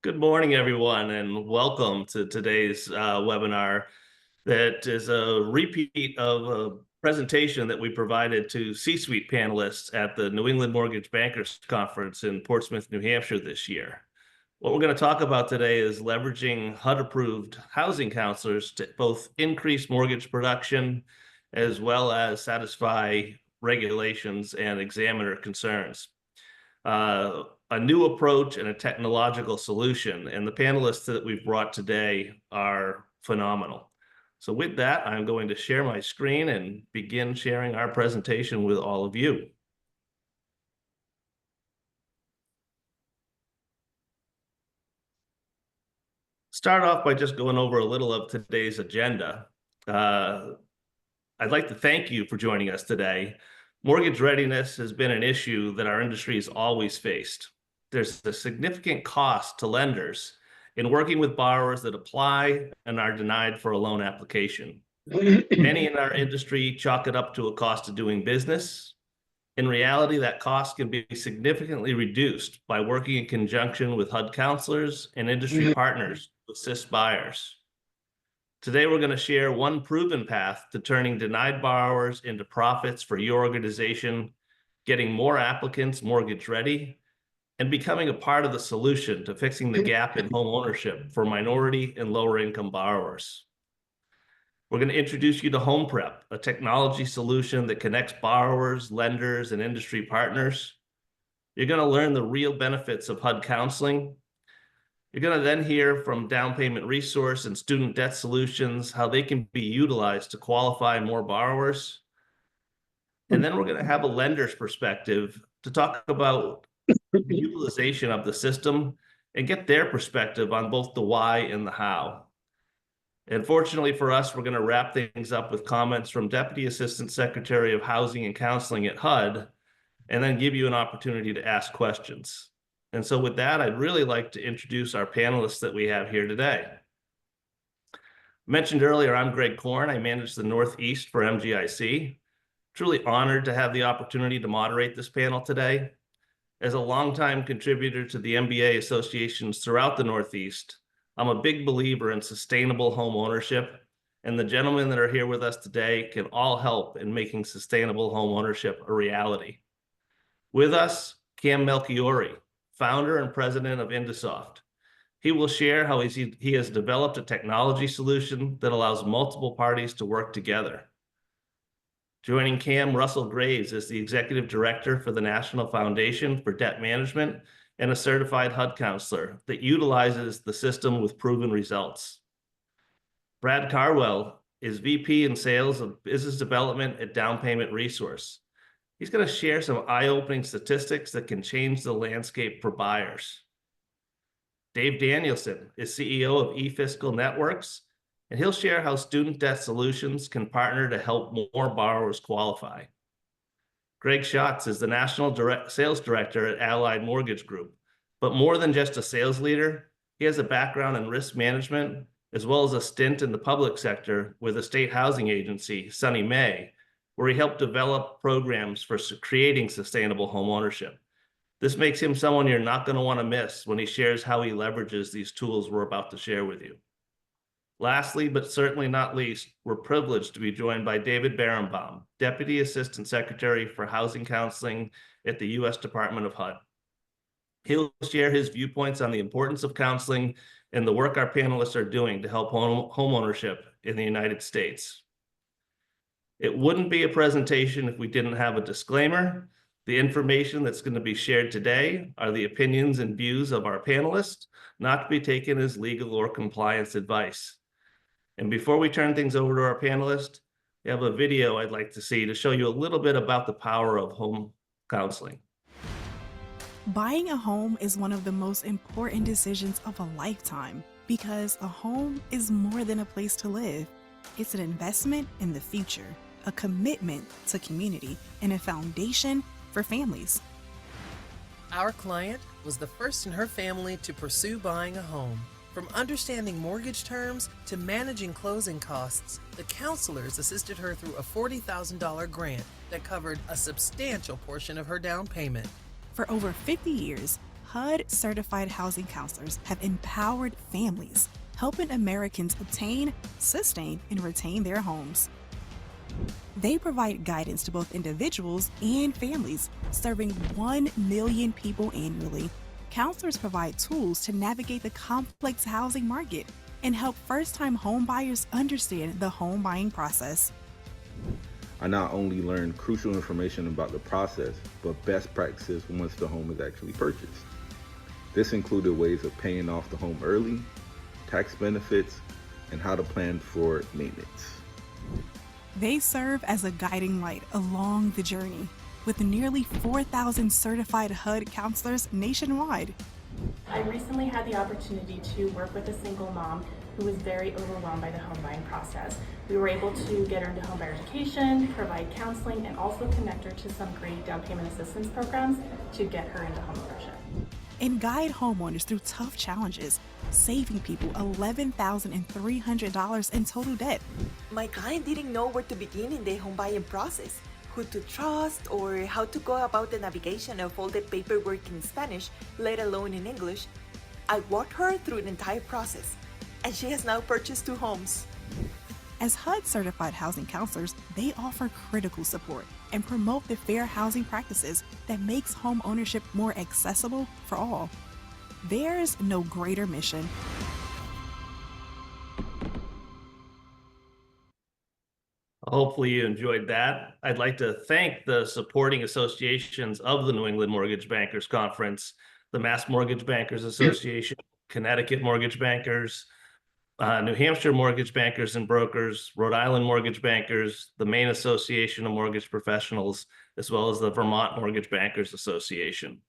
Good morning, everyone, and welcome to today's webinar that is a repeat of a presentation that we provided to C-suite panelists at the New England Mortgage Bankers Conference in Portsmouth, New Hampshire this year. What we're going to talk about today is leveraging HUD-approved housing counselors to both increase mortgage production as well as satisfy regulations and examiner concerns. A new approach and a technological solution. And the panelists that we've brought today are phenomenal. So with that, I'm going to share my screen and begin sharing our presentation with all of you. Start off by just going over a little of today's agenda. I'd like to thank you for joining us today. Mortgage readiness has been an issue that our industry has always faced. There's a significant cost to lenders in working with borrowers that apply and are denied for a loan application. Many in our industry chalk it up to a cost of doing business. In reality, that cost can be significantly reduced by working in conjunction with HUD counselors and industry partners to assist buyers. Today, we're going to share one proven path to turning denied borrowers into profits for your organization, getting more applicants mortgage ready, and becoming a part of the solution to fixing the gap in home ownership for minority and lower income borrowers. We're going to introduce you to Home Prep, a technology solution that connects borrowers, lenders, and industry partners. You're going to learn the real benefits of HUD counseling. You're going to then hear from Down Payment Resource and Student Debt Solutions, how they can be utilized to qualify more borrowers. And then we're going to have a lender's perspective to talk about the utilization of the system and get their perspective on both the why and the how. And fortunately for us, we're going to wrap things up with comments from Deputy Assistant Secretary of Housing and Counseling at HUD, and then give you an opportunity to ask questions. And so with that, I'd really like to introduce our panelists that we have here today. Mentioned earlier, I'm Greg Korn. I manage the Northeast for MGIC. Truly honored to have the opportunity to moderate this panel today. As a longtime contributor to the MBA associations throughout the Northeast, I'm a big believer in sustainable home ownership, and the gentlemen that are here with us today can all help in making sustainable home ownership a reality. With us, Cam Melchiorre, founder and president of IndiSoft. He will share how he has developed a technology solution that allows multiple parties to work together. Joining Cam, Russell Graves is the executive director for the National Foundation for Debt Management and a certified HUD counselor that utilizes the system with proven results. Brad Cardwell is VP in sales of business development at Down Payment Resource. He's going to share some eye-opening statistics that can change the landscape for buyers. Dave Danielson is CEO of eFiscal Networks, and he'll share how Student Debt Solutions can partner to help more borrowers qualify. Greg Schatz is the National Sales Director at Allied Mortgage Group, but more than just a sales leader, he has a background in risk management, as well as a stint in the public sector with a state housing agency, Sunny May, where he helped develop programs for creating sustainable home ownership. This makes him someone you're not going to want to miss when he shares how he leverages these tools we're about to share with you. Lastly, but certainly not least, we're privileged to be joined by David Berenbaum, Deputy Assistant Secretary for Housing Counseling at the U.S. Department of HUD. He'll share his viewpoints on the importance of counseling and the work our panelists are doing to help home ownership in the United States. It wouldn't be a presentation if we didn't have a disclaimer. The information that's going to be shared today are the opinions and views of our panelists, not to be taken as legal or compliance advice. And before we turn things over to our panelists, we have a video I'd like to see to show you a little bit about the power of home counseling. Buying a home is one of the most important decisions of a lifetime because a home is more than a place to live. It's an investment in the future, a commitment to community, and a foundation for families. Our client was the first in her family to pursue buying a home. From understanding mortgage terms to managing closing costs, the counselors assisted her through a $40,000 grant that covered a substantial portion of her down payment. For over 50 years, HUD-certified housing counselors have empowered families, helping Americans obtain, sustain, and retain their homes. They provide guidance to both individuals and families, serving 1 million people annually. Counselors provide tools to navigate the complex housing market and help first-time home buyers understand the home buying process. I not only learned crucial information about the process, but best practices once the home is actually purchased. This included ways of paying off the home early, tax benefits, and how to plan for maintenance. They serve as a guiding light along the journey, with nearly 4,000 certified HUD counselors nationwide. I recently had the opportunity to work with a single mom who was very overwhelmed by the home buying process. We were able to get her into home buyer education, provide counseling, and also connect her to some great down payment assistance programs to get her into homeownership. And guide homeowners through tough challenges, saving people $11,300 in total debt. My client didn't know where to begin in the home buying process, who to trust, or how to go about the navigation of all the paperwork in Spanish, let alone in English. I walked her through the entire process, and she has now purchased 2 homes. As HUD-certified housing counselors, they offer critical support and promote the fair housing practices that makes home ownership more accessible for all. There's no greater mission. Hopefully you enjoyed that. I'd like to thank the supporting associations of the New England Mortgage Bankers Conference, the Mass Mortgage Bankers Association, Connecticut Mortgage Bankers, New Hampshire Mortgage Bankers and Brokers, Rhode Island Mortgage Bankers, the Maine Association of Mortgage Professionals, as well as the Vermont Mortgage Bankers Association.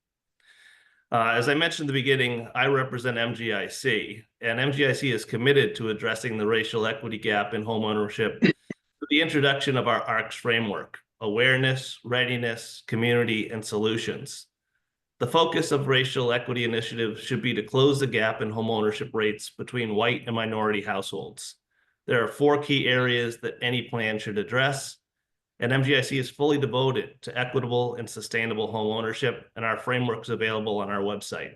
As I mentioned at the beginning, I represent MGIC, and MGIC is committed to addressing the racial equity gap in homeownership with the introduction of our ARCS framework: awareness, readiness, community, and solutions. The focus of racial equity initiatives should be to close the gap in homeownership rates between white and minority households. There are 4 key areas that any plan should address, and MGIC is fully devoted to equitable and sustainable homeownership, and our framework is available on our website.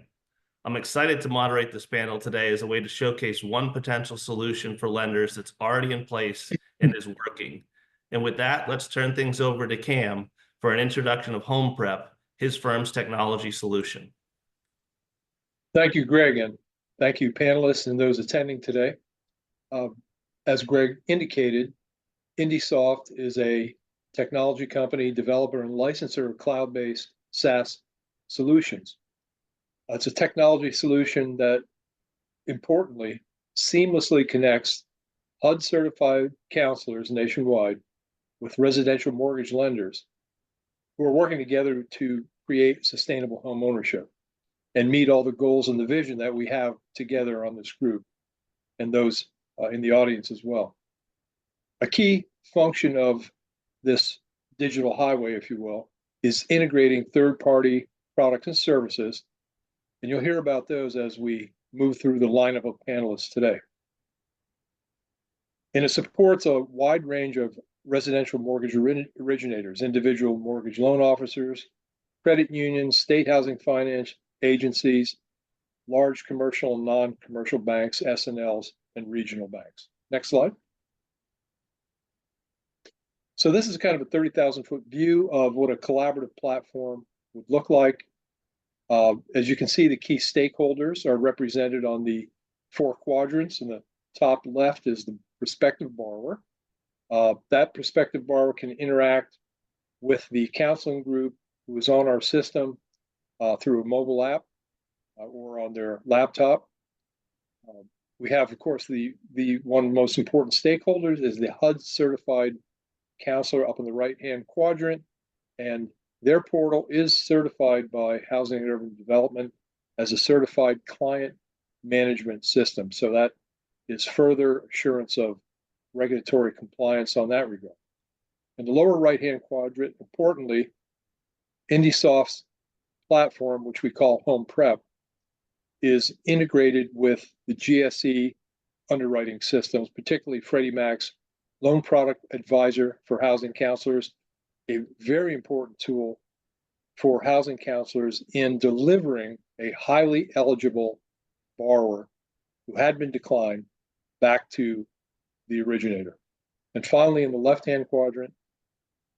I'm excited to moderate this panel today as a way to showcase one potential solution for lenders that's already in place and is working. And with that, let's turn things over to Cam for an introduction of Home Prep, his firm's technology solution. Thank you, Greg, and thank you, panelists and those attending today. As Greg indicated, IndiSoft is a technology company, developer, and licensor of cloud-based SaaS solutions. It's a technology solution that, importantly, seamlessly connects HUD-certified counselors nationwide with residential mortgage lenders who are working together to create sustainable home ownership and meet all the goals and the vision that we have together on this group and those in the audience as well. A key function of this digital highway, if you will, is integrating third-party products and services, and you'll hear about those as we move through the lineup of panelists today. And it supports a wide range of residential mortgage originators, individual mortgage loan officers, credit unions, state housing finance agencies, large commercial and non-commercial banks, S&Ls, and regional banks. Next slide. So this is kind of a 30,000-foot view of what a collaborative platform would look like. As you can see, the key stakeholders are represented on the 4 quadrants. In the top left is the prospective borrower. That prospective borrower can interact with the counseling group who is on our system through a mobile app or on their laptop. We have, of course, the one of the most important stakeholders is the HUD-certified counselor up in the right-hand quadrant, and their portal is certified by Housing and Urban Development as a certified client management system. So that is further assurance of regulatory compliance on that regard. In the lower right-hand quadrant, importantly, IndiSoft's platform, which we call Home Prep, is integrated with the GSE underwriting systems, particularly Freddie Mac's Loan Product Advisor for housing counselors, a very important tool for housing counselors in delivering a highly eligible borrower who had been declined back to the originator. And finally, in the left-hand quadrant,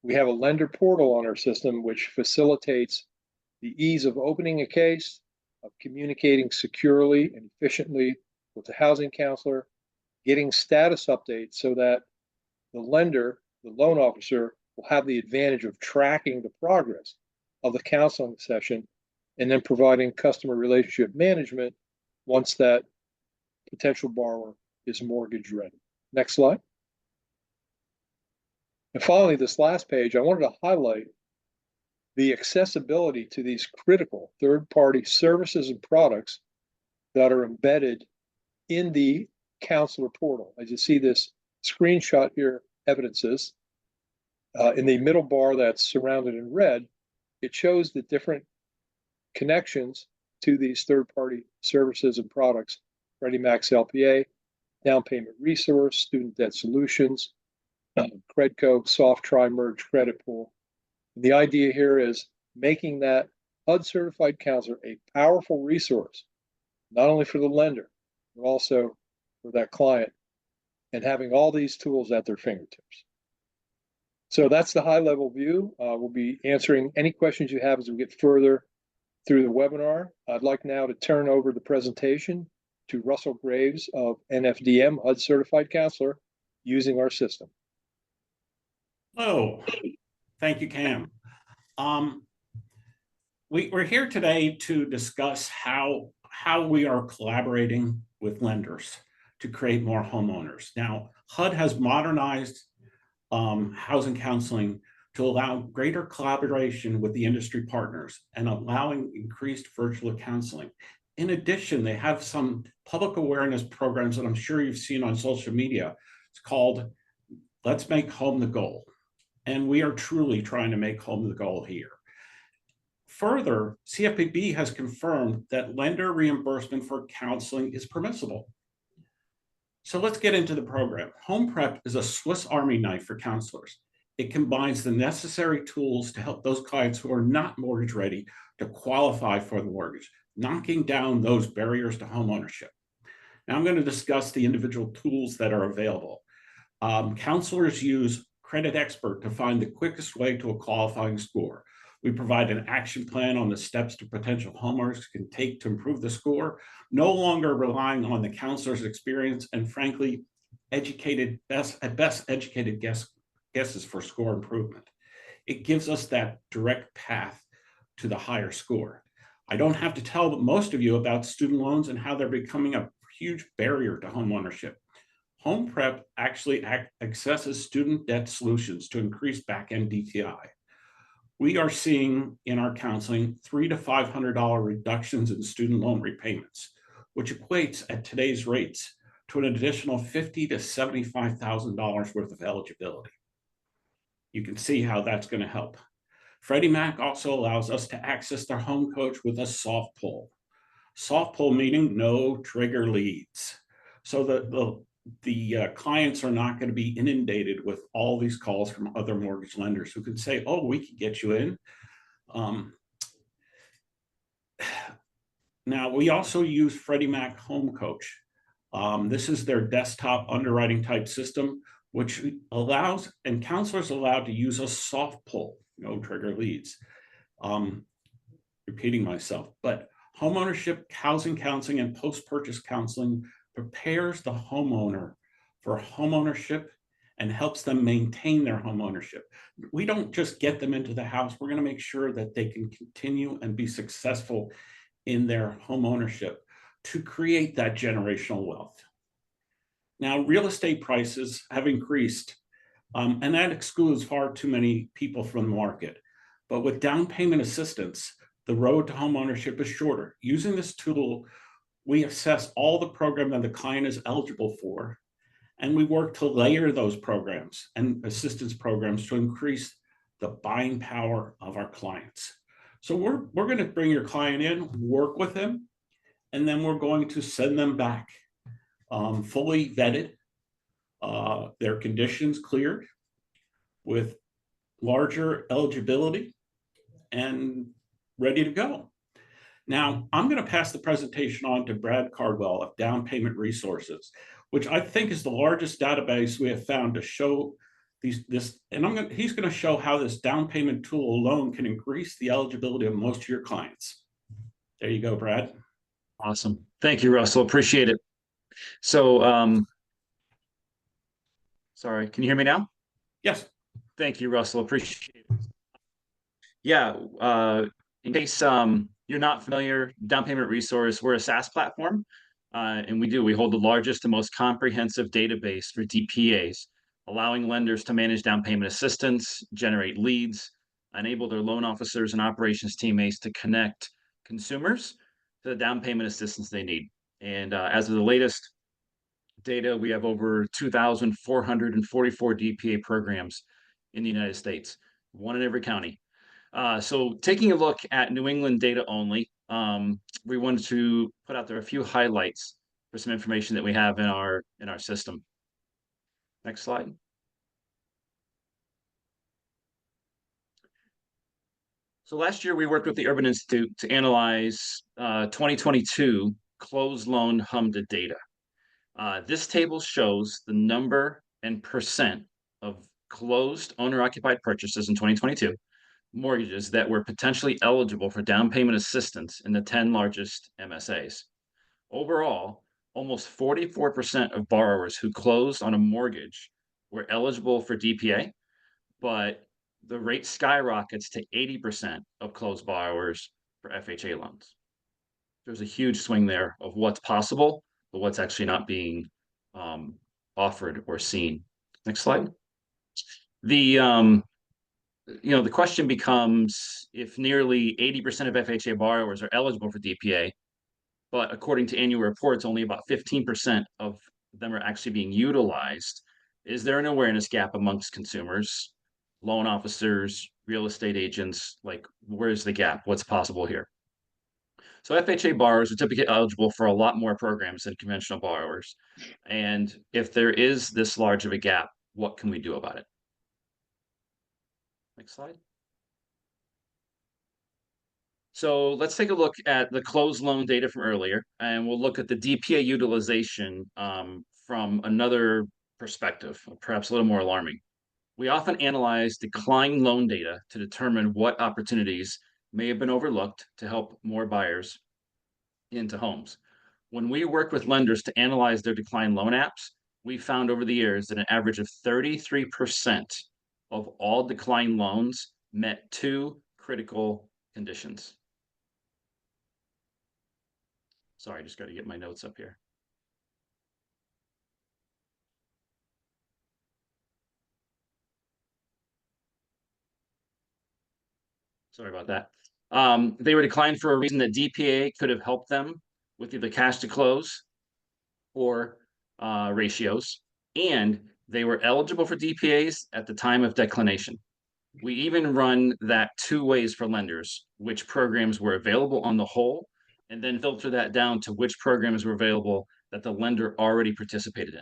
we have a lender portal on our system which facilitates the ease of opening a case, of communicating securely and efficiently with the housing counselor, getting status updates so that the lender, the loan officer, will have the advantage of tracking the progress of the counseling session and then providing customer relationship management once that potential borrower is mortgage ready. Next slide. And finally, this last page, I wanted to highlight the accessibility to these critical third-party services and products that are embedded in the counselor portal. As you see, this screenshot here evidences. In the middle bar that's surrounded in red, it shows the different connections to these third-party services and products: Freddie Mac's LPA, Down Payment Resource, Student Debt Solutions, Credco, Soft Try Merge Credit Pool. And the idea here is making that HUD certified counselor a powerful resource, not only for the lender, but also for that client, and having all these tools at their fingertips. So that's the high level view. We'll be answering any questions you have as we get further through the webinar. I'd like now to turn over the presentation to Russell Graves of NFDM, HUD certified counselor, using our system. Hello, thank you, Cam. We're here today to discuss how we are collaborating with lenders to create more homeowners. Now, HUD has modernized housing counseling to allow greater collaboration with the industry partners and allowing increased virtual counseling. In addition, they have some public awareness programs that I'm sure you've seen on social media. It's called Let's Make Home the Goal. And we are truly trying to make home the goal here. Further, CFPB has confirmed that lender reimbursement for counseling is permissible. So let's get into the program. Home Prep is a Swiss Army knife for counselors. It combines the necessary tools to help those clients who are not mortgage ready to qualify for the mortgage, knocking down those barriers to home ownership. Now I'm going to discuss the individual tools that are available. Counselors use Credit Expert to find the quickest way to a qualifying score. We provide an action plan on the steps to potential homeowners can take to improve the score, no longer relying on the counselor's experience and frankly, best educated guesses for score improvement. It gives us that direct path to the higher score. I don't have to tell most of you about student loans and how they're becoming a huge barrier to home ownership. Home Prep actually accesses student debt solutions to increase back-end DTI. We are seeing in our counseling $300 to $500 reductions in student loan repayments, which equates at today's rates to an additional $50,000 to $75,000 worth of eligibility. You can see how that's going to help. Freddie Mac also allows us to access their home coach with a soft pull. Soft pull meaning no trigger leads. So the clients are not going to be inundated with all these calls from other mortgage lenders who can say, oh, we can get you in. Now, we also use Freddie Mac Home Coach. This is their desktop underwriting type system, which allows, and counselors are allowed to use a soft pull, no trigger leads. Repeating myself, but homeownership, housing counseling, and post-purchase counseling prepares the homeowner for homeownership and helps them maintain their homeownership. We don't just get them into the house. We're going to make sure that they can continue and be successful in their homeownership to create that generational wealth. Now, real estate prices have increased, and that excludes far too many people from the market. But with down payment assistance, the road to homeownership is shorter. Using this tool, we assess all the program that the client is eligible for, and we work to layer those programs and assistance programs to increase the buying power of our clients. So we're going to bring your client in, work with him, and then we're going to send them back fully vetted, their conditions cleared with larger eligibility and ready to go. Now, I'm going to pass the presentation on to Brad Cardwell of Down Payment Resources, which I think is the largest database we have found to show he's going to show how this down payment tool alone can increase the eligibility of most of your clients. There you go, Brad. Awesome. Thank you, Russell. Appreciate it. So, sorry, can you hear me now? Yes. Thank you, Russell. Appreciate it. Yeah, in case you're not familiar, Down Payment Resource, we're a SaaS platform, and we hold the largest and most comprehensive database for DPAs, allowing lenders to manage down payment assistance, generate leads, enable their loan officers and operations teammates to connect consumers to the down payment assistance they need. And as of the latest data, we have over 2,444 DPA programs in the United States, one in every county. So taking a look at New England data only, we wanted to put out there a few highlights for some information that we have in our system. Next slide. So last year we worked with the Urban Institute to analyze 2022 closed loan HUD data. This table shows the number and percent of closed owner-occupied purchases in 2022 mortgages that were potentially eligible for down payment assistance in the 10 largest MSAs. Overall, almost 44% of borrowers who closed on a mortgage were eligible for DPA, but the rate skyrockets to 80% of closed borrowers for FHA loans. There's a huge swing there of what's possible, but what's actually not being offered or seen. Next slide. The question becomes, if nearly 80% of FHA borrowers are eligible for DPA, but according to annual reports, only about 15% of them are actually being utilized, is there an awareness gap amongst consumers, loan officers, real estate agents? Like, where's the gap? What's possible here? So FHA borrowers are typically eligible for a lot more programs than conventional borrowers. And if there is this large of a gap, what can we do about it? Next slide. So let's take a look at the closed loan data from earlier, and we'll look at the DPA utilization from another perspective, perhaps a little more alarming. We often analyze declined loan data to determine what opportunities may have been overlooked to help more buyers into homes. When we work with lenders to analyze their declined loan apps, we found over the years that an average of 33% of all declined loans met two critical conditions. Sorry, I just got to get my notes up here. Sorry about that. They were declined for a reason that DPA could have helped them with either cash to close or ratios, and they were eligible for DPAs at the time of declination. We even run that two ways for lenders, which programs were available on the whole, and then filter that down to which programs were available that the lender already participated in.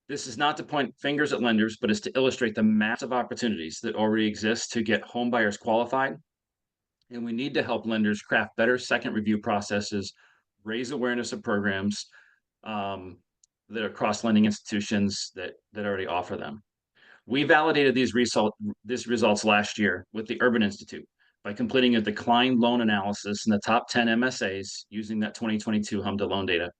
This is not to point fingers at lenders, but is to illustrate the massive opportunities that already exist to get home buyers qualified. And we need to help lenders craft better second review processes, raise awareness of programs that are cross-lending institutions that already offer them. We validated these results last year with the Urban Institute by completing a declined loan analysis in the top 10 MSAs using that 2022 HUD loan data.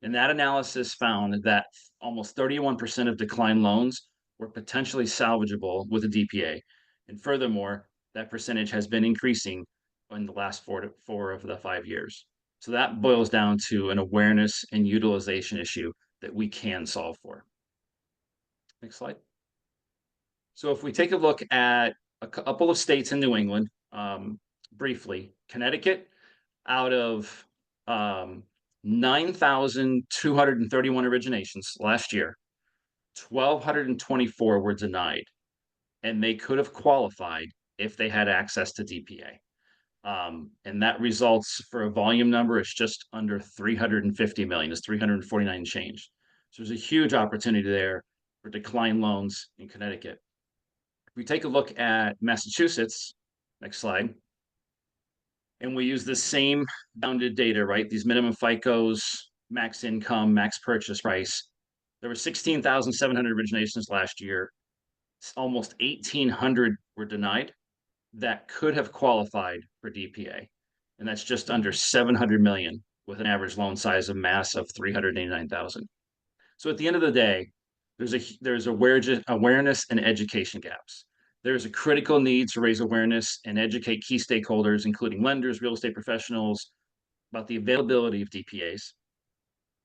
And that analysis found that almost 31% of declined loans were potentially salvageable with a DPA. And furthermore, that percentage has been increasing in the last 4 of the 5 years. So that boils down to an awareness and utilization issue that we can solve for. Next slide. So if we take a look at a couple of states in New England, briefly, Connecticut, out of 9,231 originations last year, 1,224 were denied, and they could have qualified if they had access to DPA. And that results for a volume number, it's just under 350 million, it's 349 change. So there's a huge opportunity there for declined loans in Connecticut. If we take a look at Massachusetts, next slide, And we use the same bounded data, right? These minimum FICOs, max income, max purchase price. There were 16,700 originations last year. Almost 1,800 were denied that could have qualified for DPA. And that's just under 700 million with an average loan size of mass of 389,000. So at the end of the day, there's awareness and education gaps. There's a critical need to raise awareness and educate key stakeholders, including lenders, real estate professionals, about the availability of DPAs.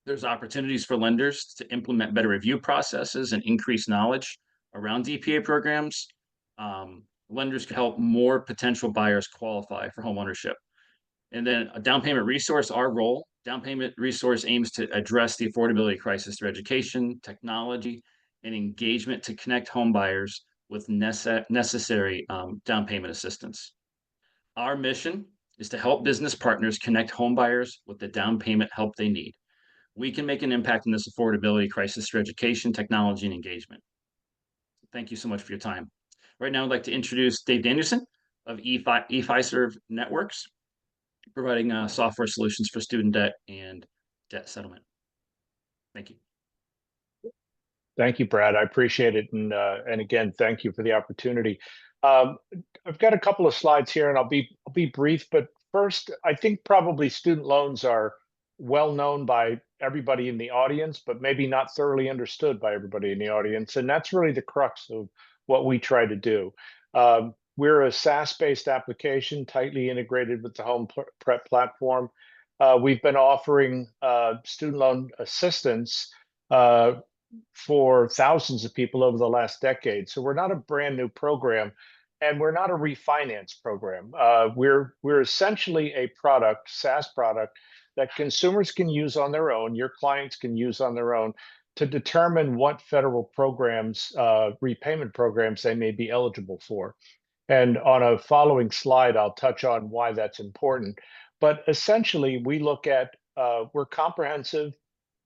There's opportunities for lenders to implement better review processes and increase knowledge around DPA programs. Lenders can help more potential buyers qualify for homeownership. And then a down payment resource, our role, down payment resource aims to address the affordability crisis through education, technology, and engagement to connect home buyers with necessary down payment assistance. Our mission is to help business partners connect home buyers with the down payment help they need. We can make an impact in this affordability crisis through education, technology, and engagement. Thank you so much for your time. Right now, I'd like to introduce Dave Danielson of eFiscal Networks, providing software solutions for student debt and debt settlement. Thank you. Thank you, Brad. I appreciate it. And again, thank you for the opportunity. I've got a couple of slides here and I'll be brief, but first, I think probably student loans are well known by everybody in the audience, but maybe not thoroughly understood by everybody in the audience. And that's really the crux of what we try to do. We're a SaaS-based application, tightly integrated with the Home Prep platform. We've been offering student loan assistance for thousands of people over the last decade. So we're not a brand new program, and we're not a refinance program. We're essentially a product, SaaS product, that consumers can use on their own, your clients can use on their own, to determine what federal programs, repayment programs they may be eligible for. And on a following slide, I'll touch on why that's important. But essentially, we look at, we're comprehensive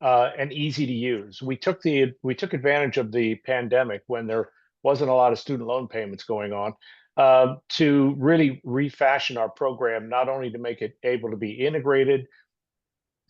and easy to use. We took advantage of the pandemic when there wasn't a lot of student loan payments going on to really refashion our program, not only to make it able to be integrated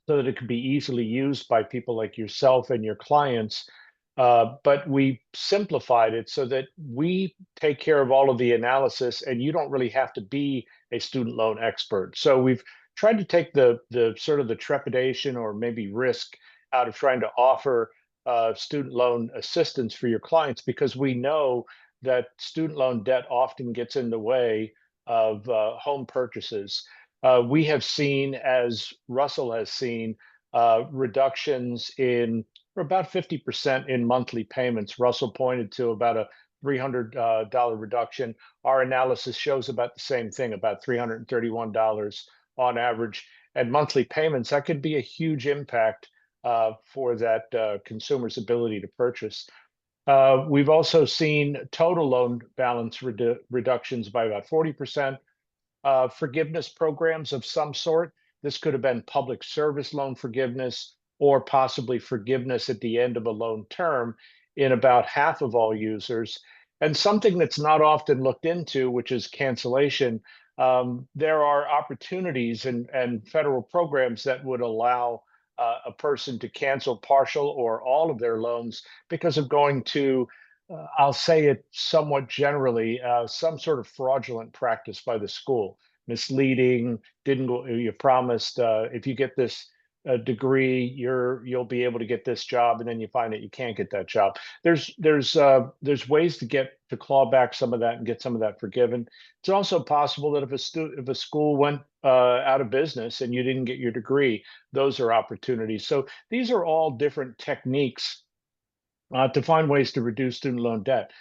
so that it could be easily used by people like yourself and your clients, but we simplified it so that we take care of all of the analysis and you don't really have to be a student loan expert. So we've tried to take the sort of the trepidation or maybe risk out of trying to offer student loan assistance for your clients, because we know that student loan debt often gets in the way of home purchases. We have seen, as Russell has seen, reductions in about 50% in monthly payments. Russell pointed to about a $300 reduction. Our analysis shows about the same thing, about $331 on average. And monthly payments, that could be a huge impact for that consumer's ability to purchase. We've also seen total loan balance reductions by about 40%. Forgiveness programs of some sort. This could have been public service loan forgiveness or possibly forgiveness at the end of a loan term in about half of all users. And something that's not often looked into, which is cancellation. There are opportunities and federal programs that would allow a person to cancel partial or all of their loans because of going to, I'll say it somewhat generally, some sort of fraudulent practice by the school, misleading, you promised if you get this degree, you'll be able to get this job, and then you find that you can't get that job. There's ways to claw back some of that and get some of that forgiven. It's also possible that if a school went out of business and you didn't get your degree, those are opportunities. So these are all different techniques to find ways to reduce student loan debt.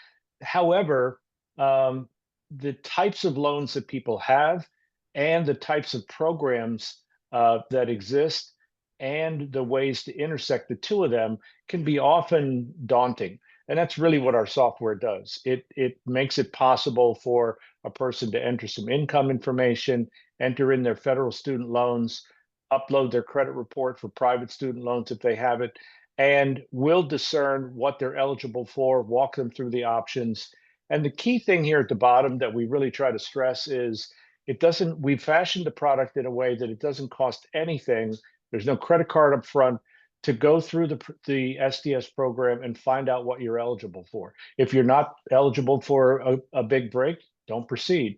However, the types of loans that people have and the types of programs that exist and the ways to intersect the two of them can be often daunting. And that's really what our software does. It makes it possible for a person to enter some income information, enter in their federal student loans, upload their credit report for private student loans if they have it, and we'll discern what they're eligible for, walk them through the options. And the key thing here at the bottom that we really try to stress is It doesn't, we've fashioned the product in a way that it doesn't cost anything. There's no credit card up front to go through the SDS program and find out what you're eligible for. If you're not eligible for a big break, don't proceed.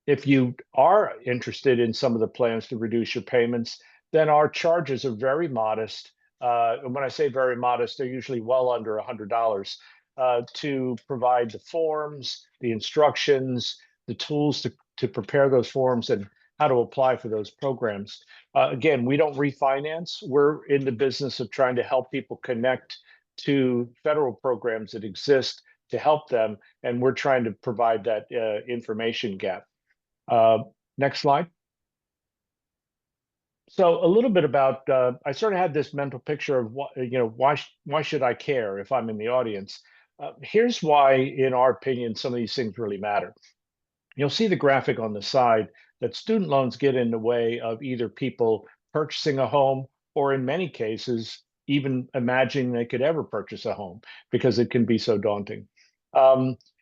If you are interested in some of the plans to reduce your payments, then our charges are very modest. And when I say very modest, they're usually well under $100 to provide the forms, the instructions, the tools to prepare those forms, and how to apply for those programs. Again, we don't refinance. We're in the business of trying to help people connect to federal programs that exist to help them, and we're trying to provide that information gap. Next slide. So a little bit about, I sort of had this mental picture of what, why should I care if I'm in the audience? Here's why, in our opinion, some of these things really matter. You'll see the graphic on the side that student loans get in the way of either people purchasing a home, or in many cases, even imagining they could ever purchase a home because it can be so daunting.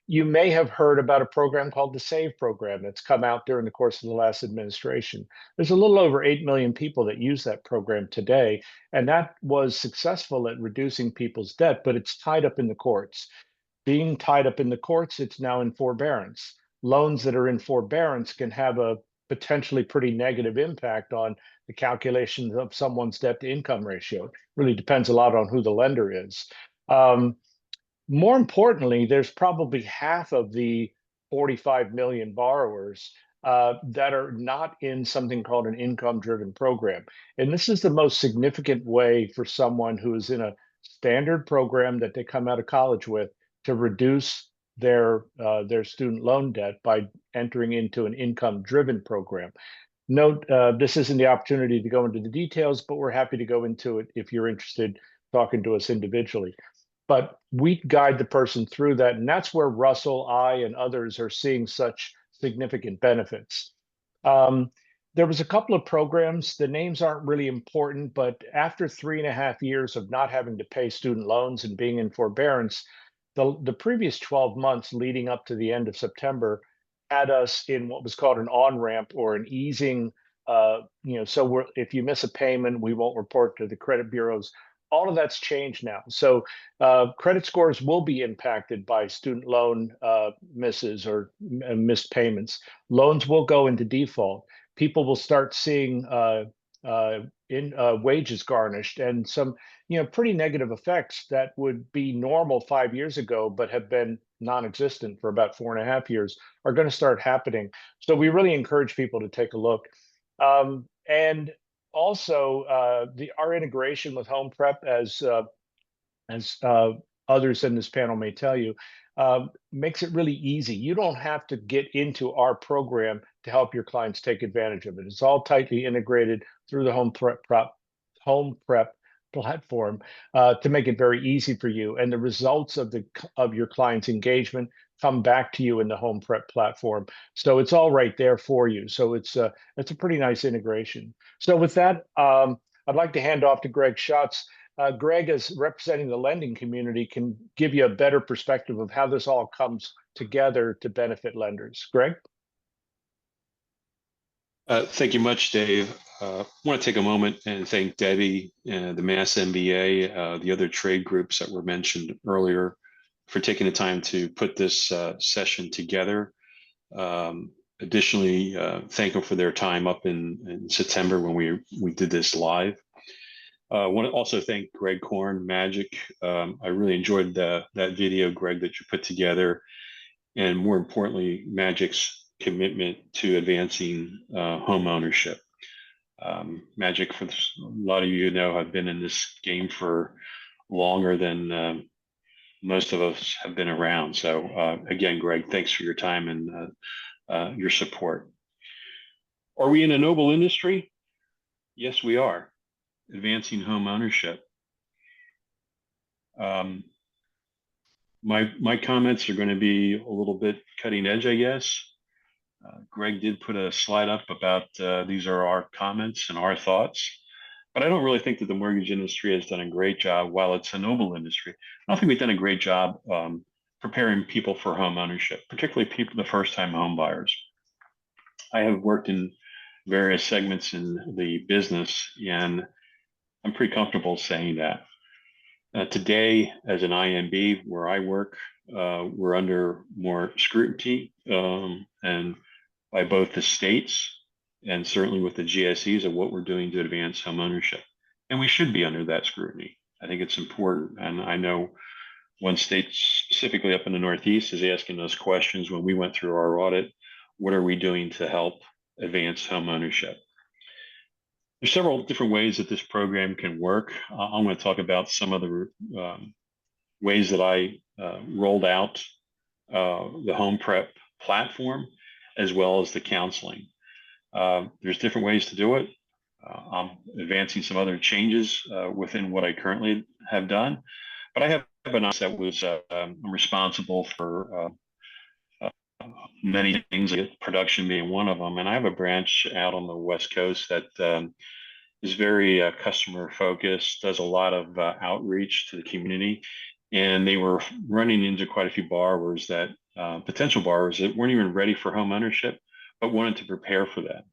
You may have heard about a program called the SAVE program that's come out during the course of the last administration. There's a little over 8 million people that use that program today, and that was successful at reducing people's debt, but it's tied up in the courts. Being tied up in the courts, it's now in forbearance. Loans that are in forbearance can have a potentially pretty negative impact on the calculations of someone's debt to income ratio. It really depends a lot on who the lender is. More importantly, there's probably half of the 45 million borrowers that are not in something called an income-driven program. And this is the most significant way for someone who is in a standard program that they come out of college with to reduce their student loan debt by entering into an income-driven program. Note, this isn't the opportunity to go into the details, but we're happy to go into it if you're interested talking to us individually. But we guide the person through that, and that's where Russell, I, and others are seeing such significant benefits. There was a couple of programs, the names aren't really important, but after 3.5 years of not having to pay student loans and being in forbearance, the previous 12 months leading up to the end of September had us in what was called an on-ramp or an easing, so if you miss a payment, we won't report to the credit bureaus. All of that's changed now. So credit scores will be impacted by student loan misses or missed payments. Loans will go into default. People will start seeing wages garnished, and some pretty negative effects that would be normal 5 years ago but have been non-existent for about 4.5 years are going to start happening. So we really encourage people to take a look. And also, our integration with Home Prep, as others in this panel may tell you, makes it really easy. You don't have to get into our program to help your clients take advantage of it. It's all tightly integrated through the Home Prep platform to make it very easy for you. And the results of your client's engagement come back to you in the Home Prep platform. So it's all right there for you. So it's a pretty nice integration. So with that, I'd like to hand off to Greg Schatz. Greg, as representing the lending community, can give you a better perspective of how this all comes together to benefit lenders. Greg? Thank you much, Dave. I want to take a moment and thank Debbie, the Mass MBA, the other trade groups that were mentioned earlier for taking the time to put this session together. Additionally, thank them for their time up in September when we did this live. I want to also thank Greg Korn, Magic. I really enjoyed that video, Greg, that you put together, and more importantly, Magic's commitment to advancing home ownership. Magic, for a lot of you know, I've been in this game for longer than most of us have been around. So again, Greg, thanks for your time and your support. Are we in a noble industry? Yes, we are. Advancing home ownership. My comments are going to be a little bit cutting edge, I guess. Greg did put a slide up about these are our comments and our thoughts, but I don't really think that the mortgage industry has done a great job. While it's a noble industry, I don't think we've done a great job preparing people for home ownership, particularly people, the first-time home buyers. I have worked in various segments in the business, and I'm pretty comfortable saying that. Today, as an IMB, where I work, we're under more scrutiny and by both the states and certainly with the GSEs of what we're doing to advance home ownership. And we should be under that scrutiny. I think it's important. And I know one state specifically up in the Northeast is asking us questions when we went through our audit. What are we doing to help advance home ownership? There's several different ways that this program can work. I'm going to talk about some of the ways that I rolled out the home prep platform, as well as the counseling. There's different ways to do it. I'm advancing some other changes within what I currently have done, but I have an office that was I'm responsible for many things, like production being one of them. And I have a branch out on the West Coast that is very customer focused, does a lot of outreach to the community. And they were running into quite a few borrowers that potential borrowers that weren't even ready for home ownership, but wanted to prepare for that.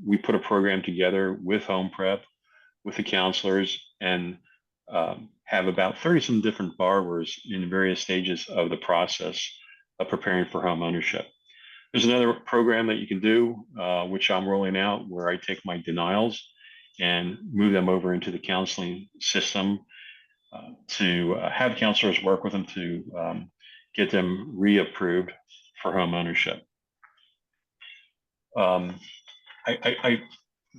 We put a program together with home prep, with the counselors, and have about 30 some different borrowers in various stages of the process of preparing for home ownership. There's another program that you can do, which I'm rolling out, where I take my denials and move them over into the counseling system to have counselors work with them to get them reapproved for home ownership.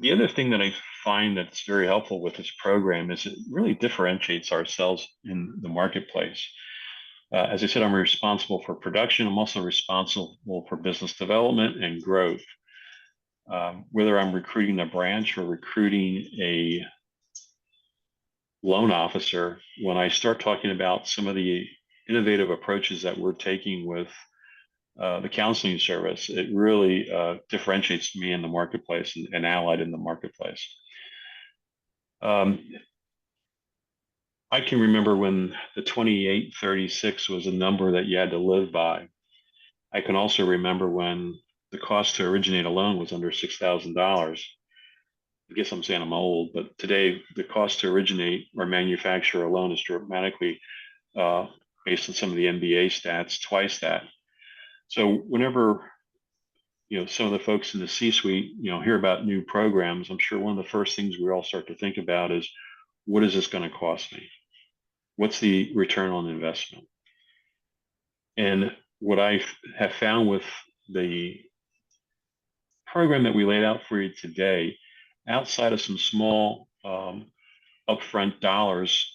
The other thing that I find that's very helpful with this program is it really differentiates ourselves in the marketplace. As I said, I'm responsible for production. I'm also responsible for business development and growth. Whether I'm recruiting a branch or recruiting a loan officer, when I start talking about some of the innovative approaches that we're taking with the counseling service, it really differentiates me in the marketplace and allied in the marketplace. I can remember when the 2836 was a number that you had to live by. I can also remember when the cost to originate a loan was under $6,000. I guess I'm saying I'm old, but today the cost to originate or manufacture a loan is dramatically, based on some of the MBA stats, twice that. So whenever some of the folks in the C-suite hear about new programs, I'm sure one of the first things we all start to think about is, what is this going to cost me? What's the return on investment? And what I have found with the program that we laid out for you today, outside of some small upfront dollars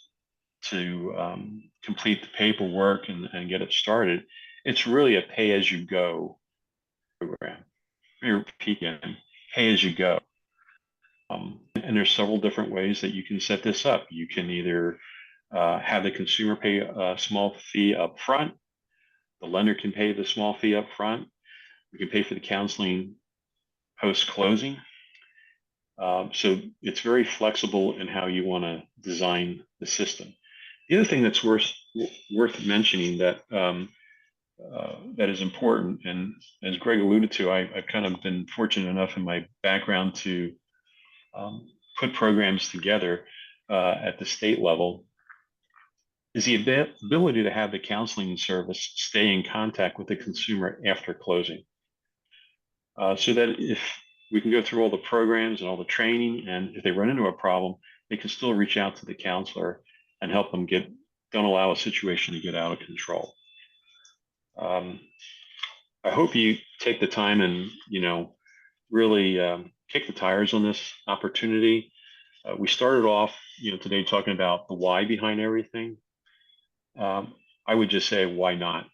to complete the paperwork and get it started, it's really a pay-as-you-go program. Let me repeat again, pay-as-you-go. And there's several different ways that you can set this up. You can either have the consumer pay a small fee up front. The lender can pay the small fee up front. You can pay for the counseling post-closing. So it's very flexible in how you want to design the system. The other thing that's worth mentioning that that is important, and as Greg alluded to, I've kind of been fortunate enough in my background to put programs together at the state level, is the ability to have the counseling service stay in contact with the consumer after closing. So that if we can go through all the programs and all the training, and if they run into a problem, they can still reach out to the counselor and help them don't allow a situation to get out of control. I hope you take the time and, really kick the tires on this opportunity. We started off, today talking about the why behind everything. I would just say, why not?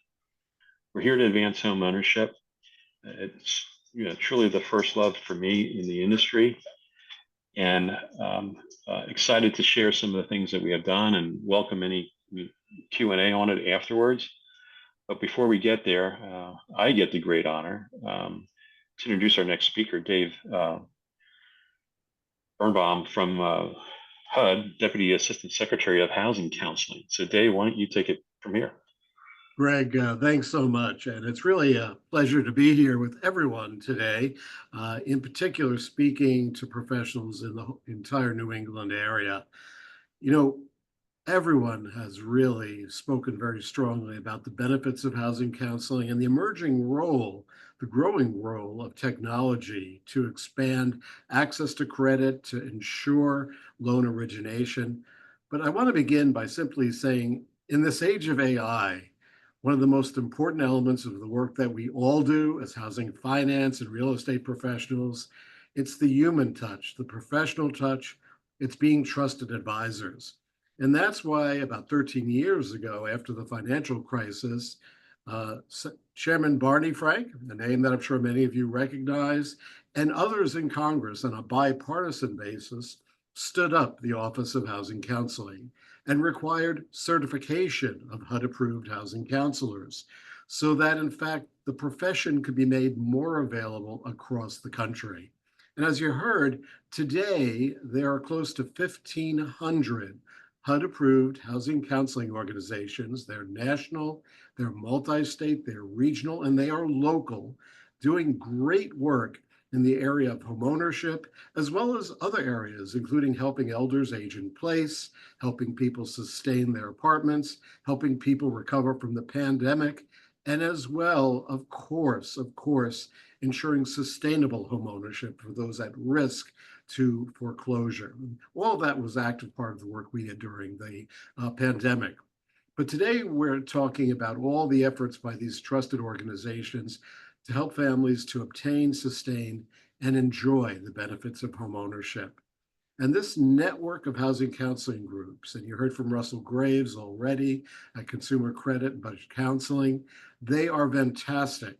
We're here to advance home ownership. It's truly the first love for me in the industry, and excited to share some of the things that we have done and welcome any Q&A on it afterwards. But before we get there, I get the great honor to introduce our next speaker, Dave Berenbaum from HUD, Deputy Assistant Secretary of Housing Counseling. So Dave, why don't you take it from here? Greg, thanks so much. And it's really a pleasure to be here with everyone today, in particular, speaking to professionals in the entire New England area. You know, everyone has really spoken very strongly about the benefits of housing counseling and the emerging role, the growing role of technology to expand access to credit, to ensure loan origination. But I want to begin by simply saying, in this age of AI, one of the most important elements of the work that we all do as housing finance and real estate professionals, it's the human touch, the professional touch, it's being trusted advisors. And that's why about 13 years ago, after the financial crisis, Chairman Barney Frank, a name that I'm sure many of you recognize, and others in Congress on a bipartisan basis stood up the Office of Housing Counseling and required certification of HUD-approved housing counselors so that, in fact, the profession could be made more available across the country. And as you heard, today there are close to 1,500 HUD-approved housing counseling organizations. They're national, they're multi-state, they're regional, and they are local, doing great work in the area of homeownership, as well as other areas, including helping elders age in place, helping people sustain their apartments, helping people recover from the pandemic, and as well, of course, ensuring sustainable homeownership for those at risk to foreclosure. All of that was active part of the work we did during the pandemic. But today we're talking about all the efforts by these trusted organizations to help families to obtain, sustain, and enjoy the benefits of homeownership. And this network of housing counseling groups, and you heard from Russell Graves already at Consumer Credit and Budget Counseling, they are fantastic.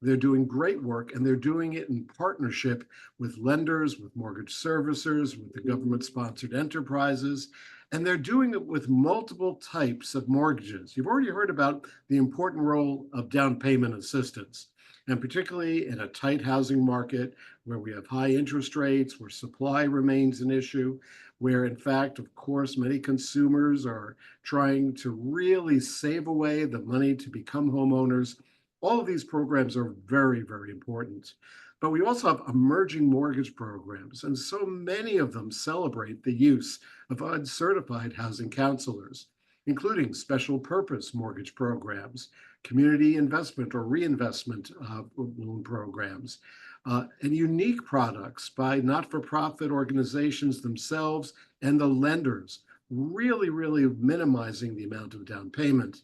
They're doing great work, and they're doing it in partnership with lenders, with mortgage servicers, with the government-sponsored enterprises, and they're doing it with multiple types of mortgages. You've already heard about the important role of down payment assistance, and particularly in a tight housing market where we have high interest rates, where supply remains an issue, where in fact, of course, many consumers are trying to really save away the money to become homeowners. All of these programs are very, very important. But we also have emerging mortgage programs, and so many of them celebrate the use of HUD-certified housing counselors, including special purpose mortgage programs, community investment or reinvestment loan programs, and unique products by not-for-profit organizations themselves and the lenders, really, really minimizing the amount of down payment.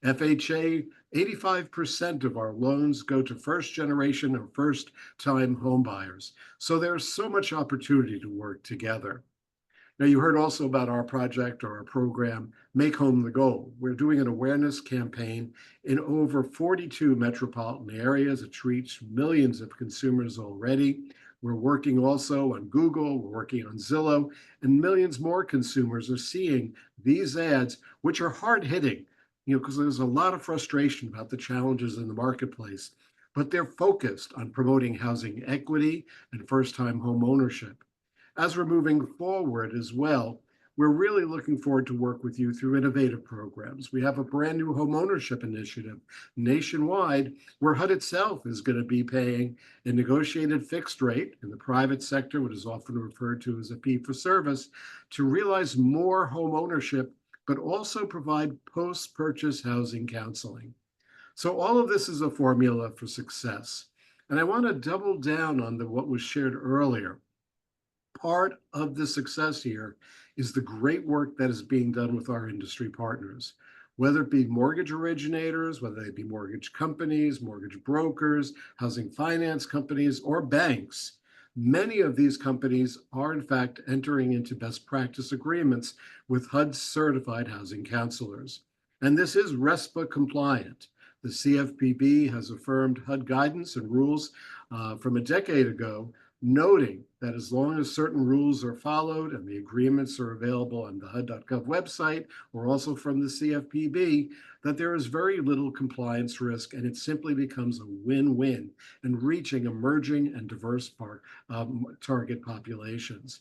FHA, 85% of our loans go to first generation or first time home buyers. So there's so much opportunity to work together. Now, you heard also about our project or our program, Make Home the Goal. We're doing an awareness campaign in over 42 metropolitan areas. It's reached millions of consumers already. We're working also on Google, we're working on Zillow, and millions more consumers are seeing these ads, which are hard-hitting, because there's a lot of frustration about the challenges in the marketplace, but they're focused on promoting housing equity and first-time home ownership. As we're moving forward as well, we're really looking forward to work with you through innovative programs. We have a brand new home ownership initiative nationwide where HUD itself is going to be paying a negotiated fixed rate in the private sector, what is often referred to as a fee-for-service, to realize more home ownership, but also provide post-purchase housing counseling. So all of this is a formula for success. And I want to double down on what was shared earlier. Part of the success here is the great work that is being done with our industry partners, whether it be mortgage originators, whether they be mortgage companies, mortgage brokers, housing finance companies, or banks. Many of these companies are, in fact, entering into best practice agreements with HUD-certified housing counselors. And this is RESPA compliant. The CFPB has affirmed HUD guidance and rules from a decade ago, noting that as long as certain rules are followed and the agreements are available on the HUD.gov website or also from the CFPB, that there is very little compliance risk and it simply becomes a win-win in reaching emerging and diverse target populations.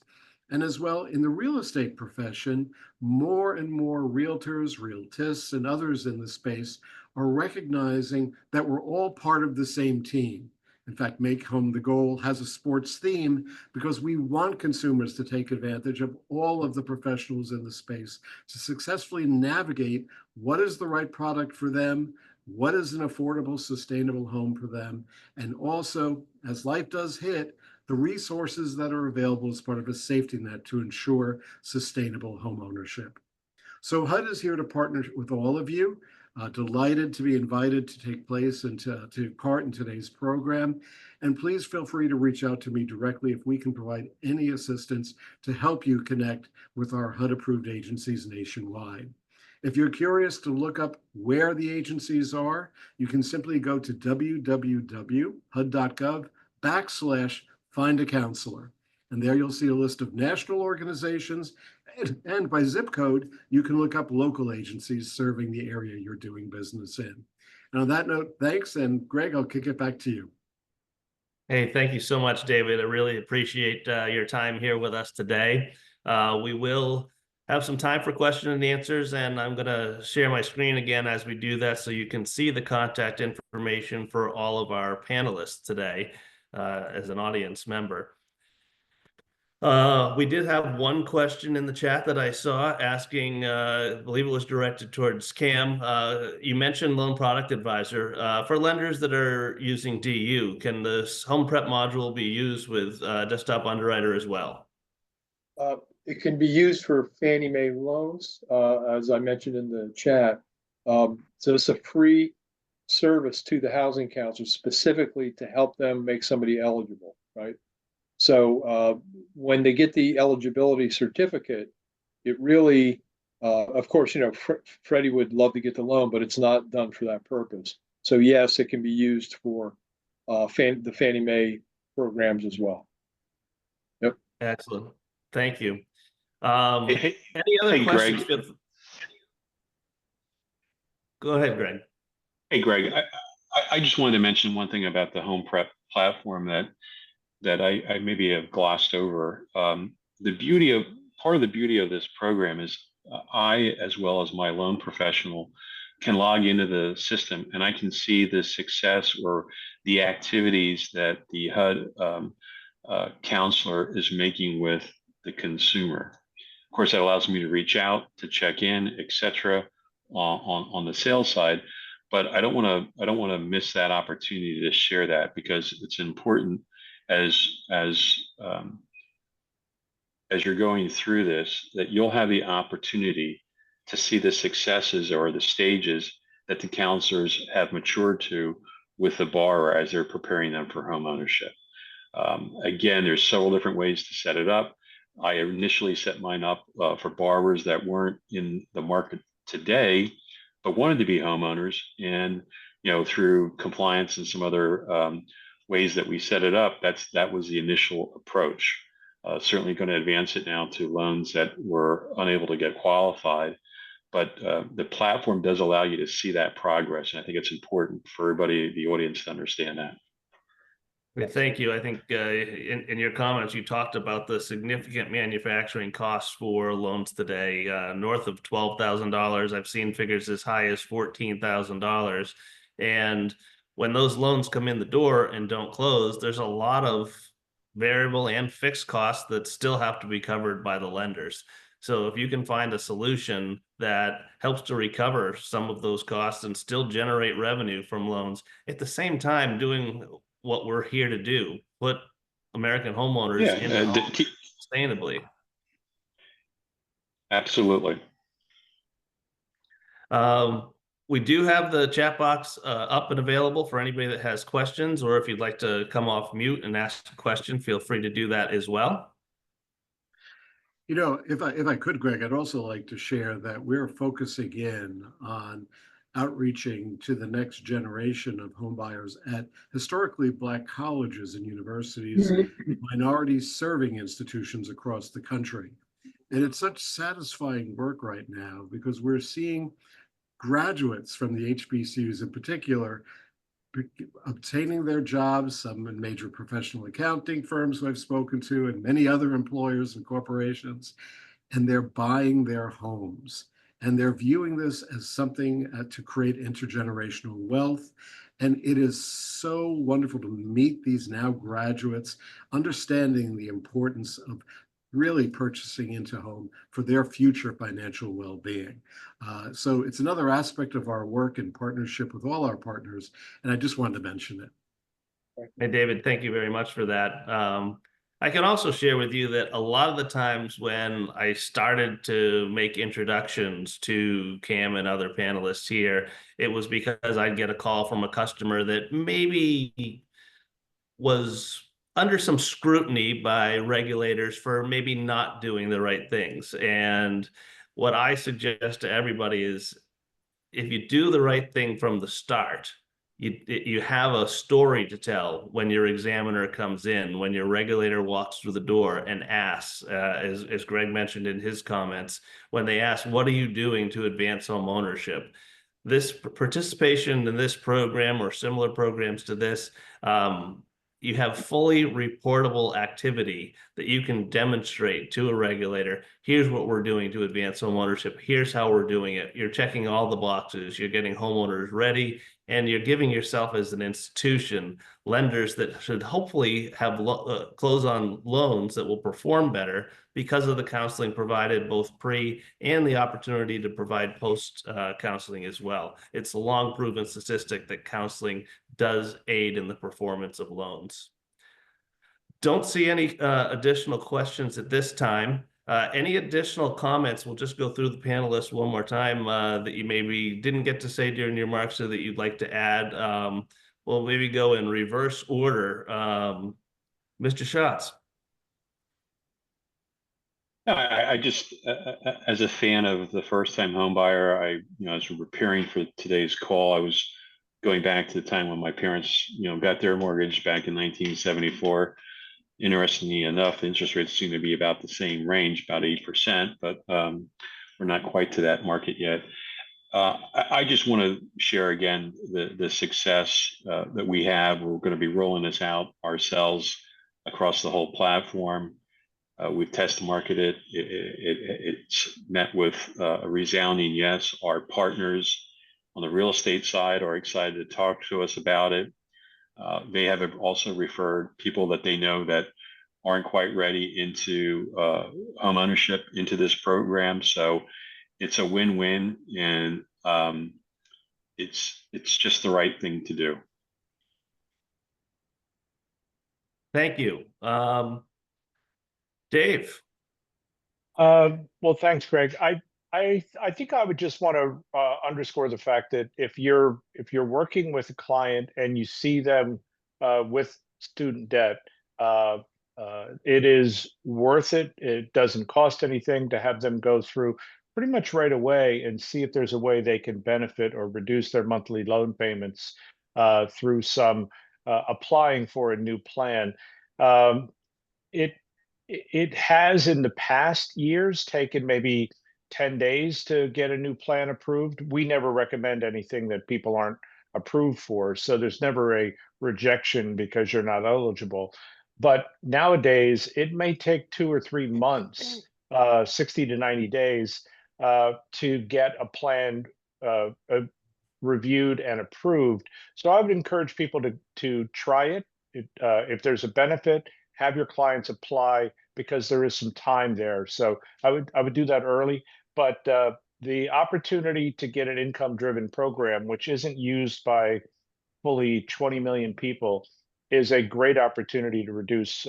And as well, in the real estate profession, more and more realtors, realtists, and others in the space are recognizing that we're all part of the same team. In fact, Make Home the Goal has a sports theme because we want consumers to take advantage of all of the professionals in the space to successfully navigate what is the right product for them, what is an affordable, sustainable home for them, and also, as life does hit, the resources that are available as part of a safety net to ensure sustainable home ownership. So HUD is here to partner with all of you. Delighted to be invited to take place and to part in today's program. And please feel free to reach out to me directly if we can provide any assistance to help you connect with our HUD-approved agencies nationwide. If you're curious to look up where the agencies are, you can simply go to www.hud.gov/find a counselor. And there you'll see a list of national organizations, and by zip code, you can look up local agencies serving the area you're doing business in. And on that note, thanks. And Greg, I'll kick it back to you. Hey, thank you so much, David. I really appreciate your time here with us today. We will have some time for question and answers, and I'm going to share my screen again as we do that so you can see the contact information for all of our panelists today as an audience member. We did have one question in the chat that I saw asking, I believe it was directed towards Cam. You mentioned Loan Product Advisor. For lenders that are using DU, can this home prep module be used with Desktop Underwriter as well? It can be used for Fannie Mae loans, as I mentioned in the chat. So it's a free service to the housing counselor specifically to help them make somebody eligible, right? So when they get the eligibility certificate, it really, of course, you know, Freddie would love to get the loan, but it's not done for that purpose. So yes, it can be used for the Fannie Mae programs as well. Yep. Excellent. Thank you. Hey, any other questions? Greg. Go ahead, Greg. Hey, Greg. I just wanted to mention one thing about the home prep platform that I maybe have glossed over. Part of the beauty of this program is I, as well as my loan professional, can log into the system and I can see the success or the activities that the HUD counselor is making with the consumer. Of course, that allows me to reach out, to check in, etc., on the sales side. But I don't want to miss that opportunity to share that because it's important as you're going through this, that you'll have the opportunity to see the successes or the stages that the counselors have matured to with the borrower as they're preparing them for home ownership. Again, there's several different ways to set it up. I initially set mine up for borrowers that weren't in the market today, but wanted to be homeowners. And, you know, through compliance and some other ways that we set it up, that was the initial approach. Certainly going to advance it now to loans that were unable to get qualified. But the platform does allow you to see that progress. And I think it's important for everybody, the audience, to understand that. Thank you. I think in your comments, you talked about the significant manufacturing costs for loans today, north of $12,000. I've seen figures as high as $14,000. And when those loans come in the door and don't close, there's a lot of variable and fixed costs that still have to be covered by the lenders. So if you can find a solution that helps to recover some of those costs and still generate revenue from loans, at the same time doing what we're here to do, put American homeowners in sustainably. Absolutely. We do have the chat box up and available for anybody that has questions, or if you'd like to come off mute and ask a question, feel free to do that as well. You know, if I could, Greg, I'd also like to share that we're focusing in on outreaching to the next generation of homebuyers at historically Black colleges and universities, minority serving institutions across the country. And it's such satisfying work right now because we're seeing graduates from the HBCUs in particular obtaining their jobs, some in major professional accounting firms who I've spoken to and many other employers and corporations, and they're buying their homes. And they're viewing this as something to create intergenerational wealth. And it is so wonderful to meet these now graduates, understanding the importance of really purchasing into home for their future financial well-being. So it's another aspect of our work in partnership with all our partners, and I just wanted to mention it. Hey, David, thank you very much for that. I can also share with you that a lot of the times when I started to make introductions to Cam and other panelists here, it was because I'd get a call from a customer that maybe was under some scrutiny by regulators for maybe not doing the right things. And what I suggest to everybody is if you do the right thing from the start, you have a story to tell when your examiner comes in, when your regulator walks through the door and asks, as Greg mentioned in his comments, when they ask, what are you doing to advance home ownership? This participation in this program or similar programs to this, you have fully reportable activity that you can demonstrate to a regulator. Here's what we're doing to advance home ownership. Here's how we're doing it. You're checking all the boxes. You're getting homeowners ready, and you're giving yourself as an institution lenders that should hopefully have close on loans that will perform better because of the counseling provided both pre and the opportunity to provide post counseling as well. It's a long proven statistic that counseling does aid in the performance of loans. Don't see any additional questions at this time. Any additional comments? We'll just go through the panelists one more time that you maybe didn't get to say during your remarks or that you'd like to add. We'll maybe go in reverse order. Mr. Schatz. I just, as a fan of the first-time home buyer, as we're preparing for today's call, I was going back to the time when my parents, got their mortgage back in 1974. Interestingly enough, interest rates seem to be about the same range, about 8%, but we're not quite to that market yet. I just want to share again the success that we have. We're going to be rolling this out ourselves across the whole platform. We've test marketed it. It's met with a resounding yes. Our partners on the real estate side are excited to talk to us about it. They have also referred people that they know that aren't quite ready into home ownership into this program. So it's a win-win, and it's just the right thing to do. Thank you. Dave. Well, thanks, Greg. I think I would just want to underscore the fact that if you're working with a client and you see them with student debt, it is worth it. It doesn't cost anything to have them go through pretty much right away and see if there's a way they can benefit or reduce their monthly loan payments through some applying for a new plan. It has in the past years taken maybe 10 days to get a new plan approved. We never recommend anything that people aren't approved for. So there's never a rejection because you're not eligible. But nowadays, it may take 2 or 3 months, 60 to 90 days to get a plan reviewed and approved. So I would encourage people to try it. If there's a benefit, have your clients apply because there is some time there. So I would do that early, but the opportunity to get an income-driven program, which isn't used by fully 20 million people, is a great opportunity to reduce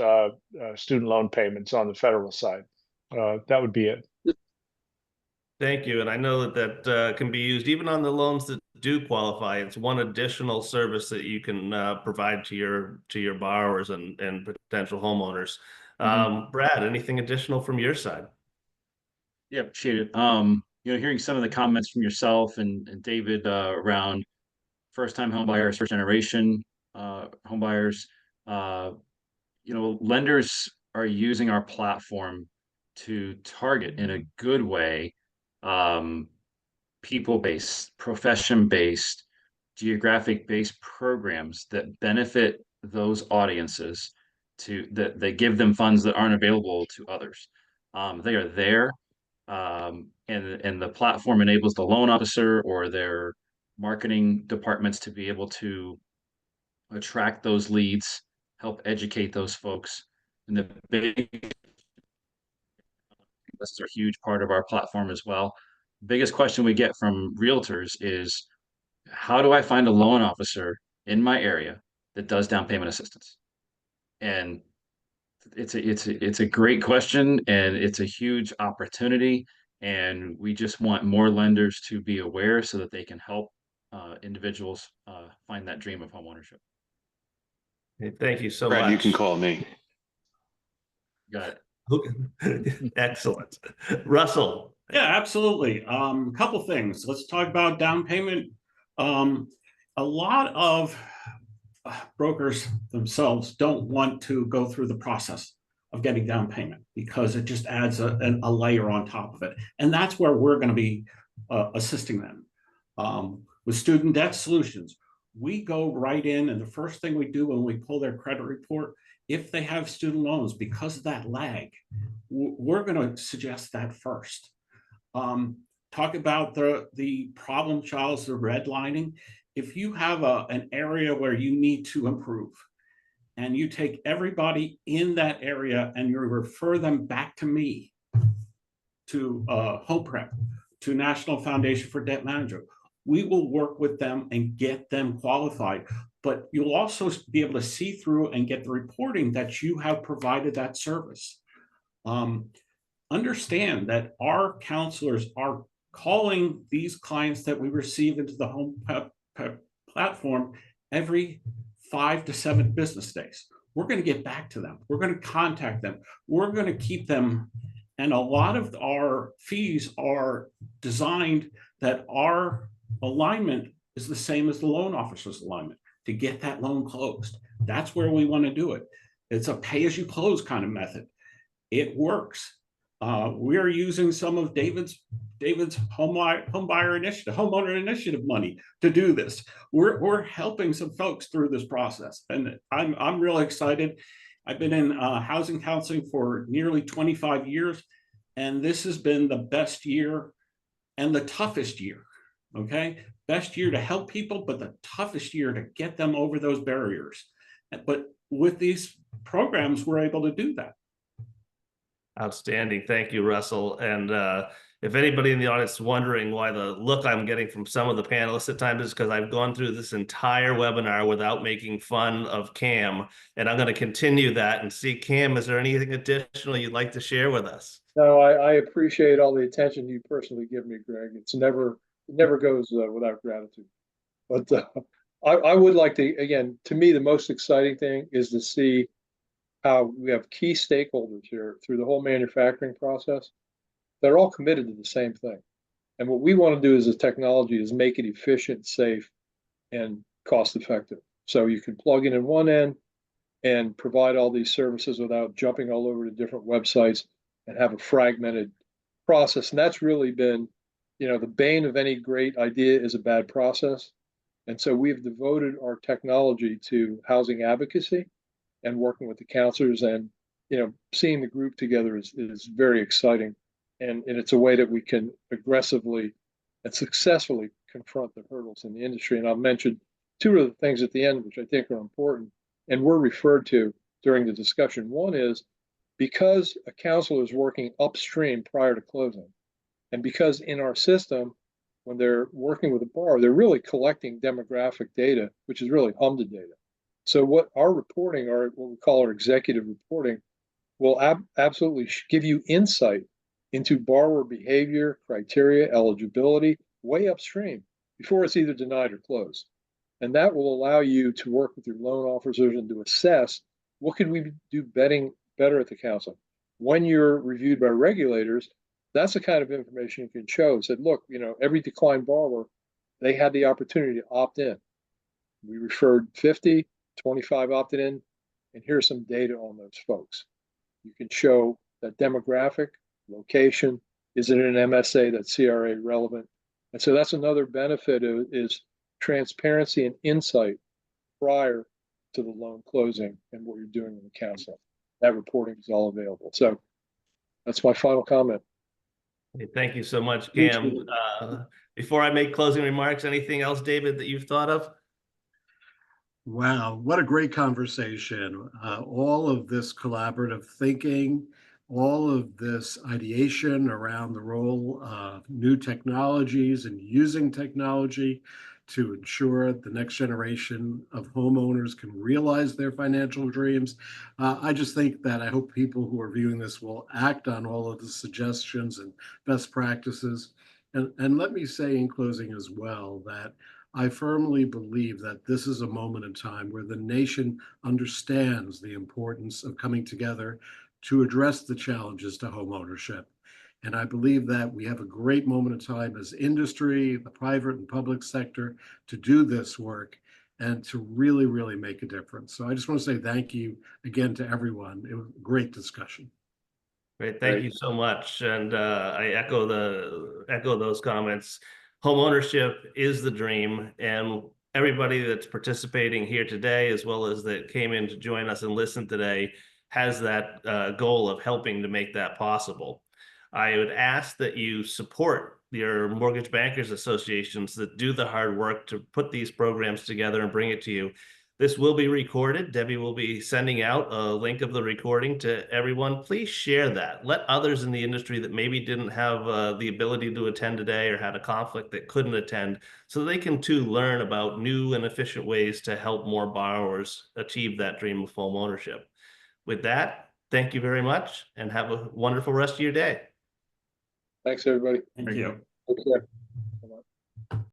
student loan payments on the federal side. That would be it. Thank you. And I know that can be used even on the loans that do qualify. It's one additional service that you can provide to your borrowers and potential homeowners. Brad, anything additional from your side? Yeah, appreciate it. Hearing some of the comments from yourself and David around first-time home buyers, first-generation home buyers, lenders are using our platform to target in a good way people-based, profession-based, geographic-based programs that benefit those audiences that they give them funds that aren't available to others. They are there And the platform enables the loan officer or their marketing departments to be able to attract those leads, help educate those folks. And the big lists are a huge part of our platform as well. Biggest question we get from realtors is, how do I find a loan officer in my area that does down payment assistance? And it's a great question, and it's a huge opportunity. And we just want more lenders to be aware so that they can help individuals find that dream of homeownership. Okay, thank you so Brad, much. you can call me. Got it. Excellent. Russell. Yeah, absolutely. A couple things. Let's talk about down payment. A lot of brokers themselves don't want to go through the process of getting down payment because it just adds a layer on top of it. And that's where we're going to be assisting them. With student debt solutions, we go right in, and the first thing we do when we pull their credit report, if they have student loans, because of that lag, we're going to suggest that first. Talk about the problem childs, the redlining. If you have an area where you need to improve, and you take everybody in that area and you refer them back to me, to Home Prep, to National Foundation for Debt Management, we will work with them and get them qualified. But you'll also be able to see through and get the reporting that you have provided that service. Understand that our counselors are calling these clients that we receive into the Home Prep platform every 5 to 7 business days. We're going to get back to them. We're going to contact them. We're going to keep them. And a lot of our fees are designed that our alignment is the same as the loan officer's alignment to get that loan closed. That's where we want to do it. It's a pay as you close kind of method. It works. We're using some of David's homeowner initiative money to do this. We're helping some folks through this process, and I'm really excited. I've been in housing counseling for nearly 25 years, and this has been the best year and the toughest year. Okay, best year to help people, but the toughest year to get them over those barriers. But with these programs, we're able to do that. Outstanding. Thank you, Russell. And if anybody in the audience is wondering why the look I'm getting from some of the panelists at times is because I've gone through this entire webinar without making fun of Cam. And I'm going to continue that and see, Cam, is there anything additional you'd like to share with us? No, I appreciate all the attention you personally give me, Greg. It never goes without gratitude. But I would like to, again, to me, the most exciting thing is to see how we have key stakeholders here through the whole manufacturing process. They're all committed to the same thing. And what we want to do as a technology is make it efficient, safe, and cost effective. So you can plug in one end and provide all these services without jumping all over to different websites and have a fragmented process. And that's really been, the bane of any great idea is a bad process. And so we've devoted our technology to housing advocacy and working with the counselors, and seeing the group together is very exciting, and it's a way that we can aggressively and successfully confront the hurdles in the industry. And I'll mention 2 of the things at the end which I think are important and were referred to during the discussion. One is, because a counselor is working upstream prior to closing, and because in our system, when they're working with a borrower, they're really collecting demographic data, which is really HUD data. So what our reporting, or what we call our executive reporting, will absolutely give you insight into borrower behavior, criteria, eligibility, way upstream before it's either denied or closed. And that will allow you to work with your loan officers and to assess what could we do better at the counseling. When you're reviewed by regulators, that's the kind of information you can show. Said, look, every declined borrower, they had the opportunity to opt in. We referred 50. 25 opted in, and here's some data on those folks. You can show that demographic, location, is it an MSA that's CRA relevant? And so that's another benefit is transparency and insight prior to the loan closing and what you're doing in the counseling. That reporting is all available. So that's my final comment. Thank you so much, Me Cam. too. Before I make closing remarks, anything else, David, that you've thought of? Wow, what a great conversation. All of this collaborative thinking, all of this ideation around the role of new technologies and using technology to ensure the next generation of homeowners can realize their financial dreams. I just think that I hope people who are viewing this will act on all of the suggestions and best practices. And let me say in closing as well that I firmly believe that this is a moment in time where the nation understands the importance of coming together to address the challenges to homeownership. And I believe that we have a great moment in time as industry, the private and public sector, to do this work and to really, really make a difference. So I just want to say thank you again to everyone. It was a great discussion. Great, thank you so much. And I echo those comments. Home ownership is the dream, and everybody that's participating here today, as well as that came in to join us and listen today, has that goal of helping to make that possible. I would ask that you support your mortgage bankers associations that do the hard work to put these programs together and bring it to you. This will be recorded. Debbie will be sending out a link of the recording to everyone. Please share that. Let others in the industry that maybe didn't have the ability to attend today or had a conflict that couldn't attend, so they can too learn about new and efficient ways to help more borrowers achieve that dream of home ownership. With that, thank you very much and have a wonderful rest of your day. Thanks, everybody. Thank you. Take care.